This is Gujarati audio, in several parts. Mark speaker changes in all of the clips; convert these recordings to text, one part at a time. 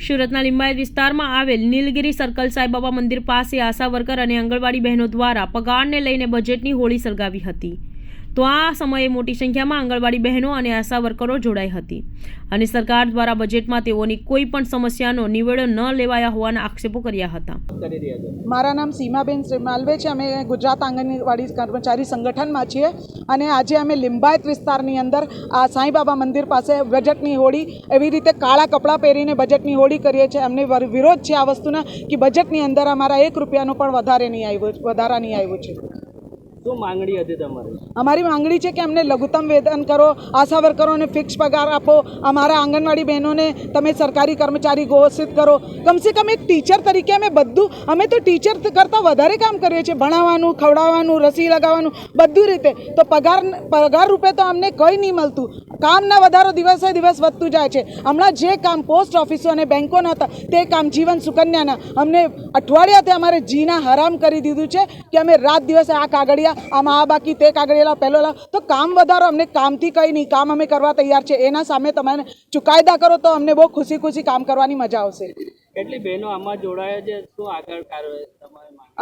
Speaker 1: સુરતના લિંબાયત વિસ્તારમાં આવેલ નીલગિરી સર્કલ સાંઈબાબા મંદિર પાસે આશા વર્કર અને આંગણવાડી બહેનો દ્વારા પગારને લઈને બજેટની હોળી સળગાવી હતી। તો આ સમયે મોટી સંખ્યામાં આંગણવાડી બહેનો અને આશા વર્કરો જોડાઈ હતી અને સરકાર દ્વારા બજેટમાં તેઓની કોઈ પણ સમસ્યાનો નિવેડો ન લેવાયા હોવાના આક્ષેપો કર્યા હતા।
Speaker 2: મારા નામ સીમાબેન શ્રીમાલવે છે। અમે ગુજરાત આંગણવાડી કર્મચારી સંગઠનમાં છીએ અને આજે અમે લિંબાયત વિસ્તારની અંદર આ સાંઈબાબા મંદિર પાસે બજેટની હોળી એવી રીતે કાળા કપડાં પહેરીને બજેટની હોળી કરીએ છીએ। અમને વિરોધ છે આ વસ્તુના કે બજેટની અંદર અમારા 1 રૂપિયાનો પણ વધારા નહીં આવ્યું છે।
Speaker 3: શું માંગણી હતી તમારી?
Speaker 2: અમારી માંગણી છે કે અમને લઘુત્તમ વેતન કરો, આશા વર્કરોને ફિક્સ પગાર આપો, અમારા આંગણવાડી બહેનોને તમે સરકારી કર્મચારી ઘોષિત કરો। કમસે કમ એક ટીચર તરીકે અમે તો ટીચર કરતાં વધારે કામ કરીએ છીએ, ભણાવવાનું, ખવડાવવાનું, રસી લગાવવાનું બધી રીતે। તો પગાર રૂપે તો અમને કંઈ નહીં મળતું। કામના વધારો દિવસે દિવસ વધતું જાય છે। હમણાં જે કામ પોસ્ટ ઓફિસો અને બેંકોના હતા તે કામ જીવન સુકન્યાના અમને અઠવાડિયાથી અમારે જીના હરામ કરી દીધું છે કે અમે રાત દિવસે આ કાગળિયા આમાં આ બાકી તે કાગળિયા પહેલો તો કામ વધારો, અમને કામથી કંઈ નહીં, કામ અમે કરવા તૈયાર છે। એના સામે તમે ચુકાયદા કરો તો અમને બહુ ખુશી કામ કરવાની મજા આવશે।
Speaker 3: કેટલી બહેનો આમાં જોડાયા છે? શું આગળ કાર્યવાહી?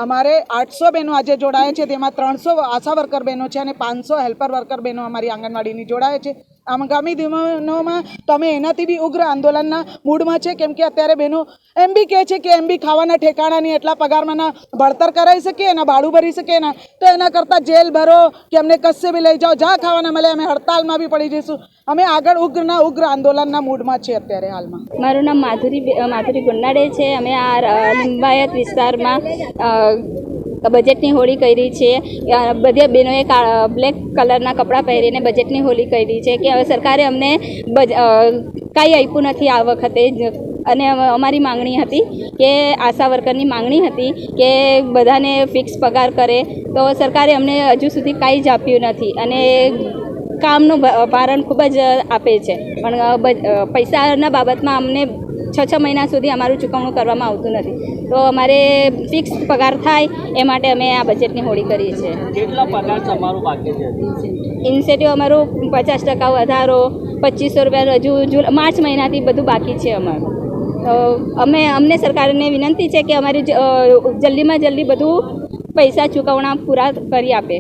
Speaker 2: અમારે 800 બહેનો આજે જોડાયા છે, તેમાં 300 આશા વર્કર બહેનો છે અને 500 હેલ્પર વર્કર બહેનો અમારી આંગણવાડીની જોડાયા છે। આગામી દિનોમાં તમે એનાથી બી ઉગ્ર આંદોલનના મૂડમાં છે, કેમ કે અત્યારે બહેનો એમ બી કહે છે કે એમ બી ખાવાના ઠેકાણાની એટલા પગારમાં ભણતર કરાવી શકીએ, એના ભાડું ભરી શકીએ ને, તો એના કરતાં જેલ ભરો કે અમને કશે બી લઈ જાઓ, જ્યાં ખાવાના મળે અમે હડતાલમાં બી પડી જઈશું। અમે આગળ ઉગ્ર આંદોલનના મૂડમાં છીએ અત્યારે હાલમાં।
Speaker 4: મારું નામ માધુરી ગુન્નાડે છે। અમે આ લિંબાયત વિસ્તારમાં બજેટની હોળી કરી છે। બધી બહેનોએ બ્લેક કલરના કપડાં પહેરીને બજેટની હોળી કરી છે કે હવે સરકારે અમને કાંઈ આપ્યું નથી આ વખતે। અને અમારી માંગણી હતી કે આશા વર્કરની માંગણી હતી કે બધાને ફિક્સ પગાર કરે, તો સરકારે અમને હજુ સુધી કાંઈ જ આપ્યું નથી અને કામનું ભારણ ખૂબ જ આપે છે, પણ પૈસાના બાબતમાં અમને 6 મહિના સુધી અમારું ચૂકવણું કરવામાં આવતું નથી। તો અમારે ફિક્સ પગાર થાય એ માટે અમે આ બજેટની હોળી કરીએ છીએ।
Speaker 3: કેટલા પગાર તમારું બાકી છે?
Speaker 4: ઇન્સેન્ટિવ અમારું 50% વધારો, 2500 રૂપિયા હજુ માર્ચ મહિનાથી બધું બાકી છે અમારું। તો અમને સરકારને વિનંતી છે કે અમારી જલ્દીમાં જલ્દી બધું પૈસા ચૂકવણા પૂરા કરી આપે।